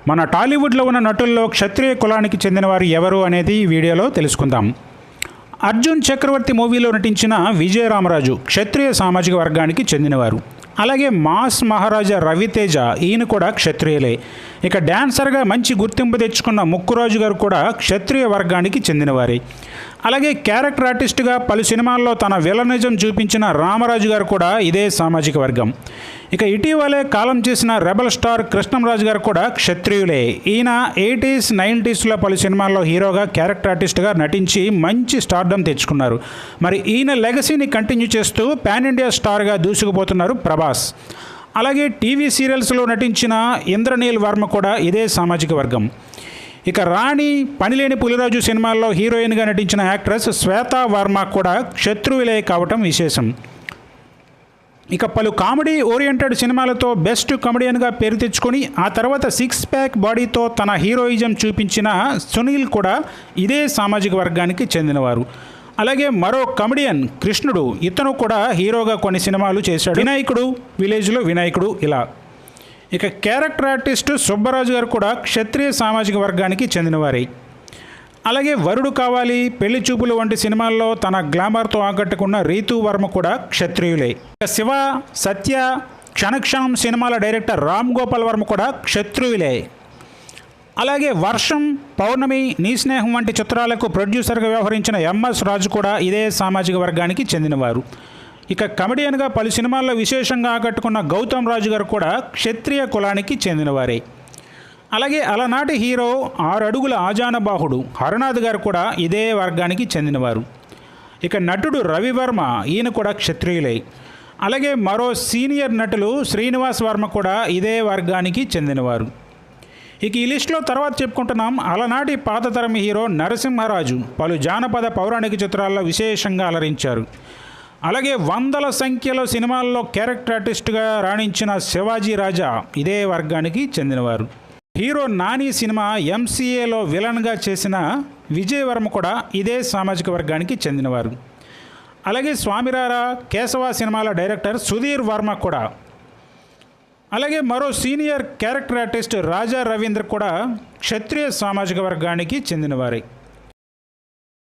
మన టాలీవుడ్లో ఉన్న నటుల్లో క్షత్రియ కులానికి చెందినవారు ఎవరు అనేది ఈ వీడియోలో తెలుసుకుందాం. అర్జున్ చక్రవర్తి మూవీలో నటించిన విజయరామరాజు క్షత్రియ సామాజిక వర్గానికి చెందినవారు. అలాగే మాస్ మహారాజా రవితేజ ఈయన కూడా క్షత్రియులే. ఇక డ్యాన్సర్గా మంచి గుర్తింపు తెచ్చుకున్న ముక్కురాజు గారు కూడా క్షత్రియ వర్గానికి చెందినవారే. అలాగే క్యారెక్టర్ ఆర్టిస్ట్గా పలు సినిమాల్లో తన విలనిజం చూపించిన రామరాజు గారు కూడా ఇదే సామాజిక వర్గం. ఇక ఇటీవలే కాలం చేసిన రెబల్ స్టార్ కృష్ణంరాజు గారు కూడా క్షత్రియులే. ఈయన 80s 90sలో పలు సినిమాల్లో హీరోగా క్యారెక్టర్ ఆర్టిస్ట్గా నటించి మంచి స్టార్డమ్ తెచ్చుకున్నారు. మరి ఈయన లెగసీని కంటిన్యూ చేస్తూ పాన్ ఇండియా స్టార్గా దూసుకుపోతున్నారు ప్రభాస్. అలాగే టీవీ సీరియల్స్లో నటించిన ఇంద్రనీల్ వర్మ కూడా ఇదే సామాజిక వర్గం. ఇక రాణి, పనిలేని పులిరాజు సినిమాల్లో హీరోయిన్గా నటించిన యాక్ట్రెస్ శ్వేతా వర్మ కూడా క్షత్రువులే కావటం విశేషం. ఇక పలు కామెడీ ఓరియంటెడ్ సినిమాలతో బెస్ట్ కమెడియన్గా పేరు తెచ్చుకొని ఆ తర్వాత 6 ప్యాక్ బాడీతో తన హీరోయిజం చూపించిన సునీల్ కూడా ఇదే సామాజిక వర్గానికి చెందినవారు. అలాగే మరో కమెడియన్ కృష్ణుడు, ఇతను కూడా హీరోగా కొన్ని సినిమాలు చేశాడు. వినాయకుడు, విలేజ్లో వినాయకుడు ఇలా. ఇక క్యారెక్టర్ ఆర్టిస్ట్ సుబ్బరాజు గారు కూడా క్షత్రియ సామాజిక వర్గానికి చెందినవారే. అలాగే వరుడు కావాలి, పెళ్లి చూపులు వంటి సినిమాల్లో తన గ్లామర్తో ఆకట్టుకున్న రీతూ వర్మ కూడా క్షత్రియులే. శివ, సత్య, క్షణక్షణం సినిమాల డైరెక్టర్ రామ్ గోపాల్ వర్మ కూడా క్షత్రియులే. అలాగే వర్షం, పౌర్ణమి, నీ స్నేహం వంటి చిత్రాలకు ప్రొడ్యూసర్గా వ్యవహరించిన ఎంఎస్ రాజు కూడా ఇదే సామాజిక వర్గానికి చెందినవారు. ఇక కమెడియన్గా పలు సినిమాల్లో విశేషంగా ఆకట్టుకున్న గౌతమ్ రాజు గారు కూడా క్షత్రియ కులానికి చెందినవారే. అలాగే అలనాటి హీరో 6 అడుగుల ఆజానబాహుడు హరనాథ్ గారు కూడా ఇదే వర్గానికి చెందినవారు. ఇక నటుడు రవివర్మ ఈయన కూడా క్షత్రియులే. అలాగే మరో సీనియర్ నటులు శ్రీనివాస్ వర్మ కూడా ఇదే వర్గానికి చెందినవారు. ఇక ఈ లిస్టులో తర్వాత చెప్పుకుంటున్నాం. అలనాటి పాతతరం హీరో నరసింహరాజు పలు జానపద పౌరాణిక చిత్రాల్లో విశేషంగా అలరించారు. అలాగే వందల సంఖ్యలో సినిమాల్లో క్యారెక్టర్ ఆర్టిస్ట్గా రాణించిన శివాజీ రాజా ఇదే వర్గానికి చెందినవారు. హీరో నాని సినిమా ఎంసీఏలో విలన్గా చేసిన విజయ్ వర్మ కూడా ఇదే సామాజిక వర్గానికి చెందినవారు. అలాగే స్వామిరారా, కేశవ సినిమాల డైరెక్టర్ సుధీర్ వర్మ కూడా. అలాగే మరో senior character artist Raja Ravindra కూడా క్షత్రియ సామాజిక వర్గానికి చెందినవారే.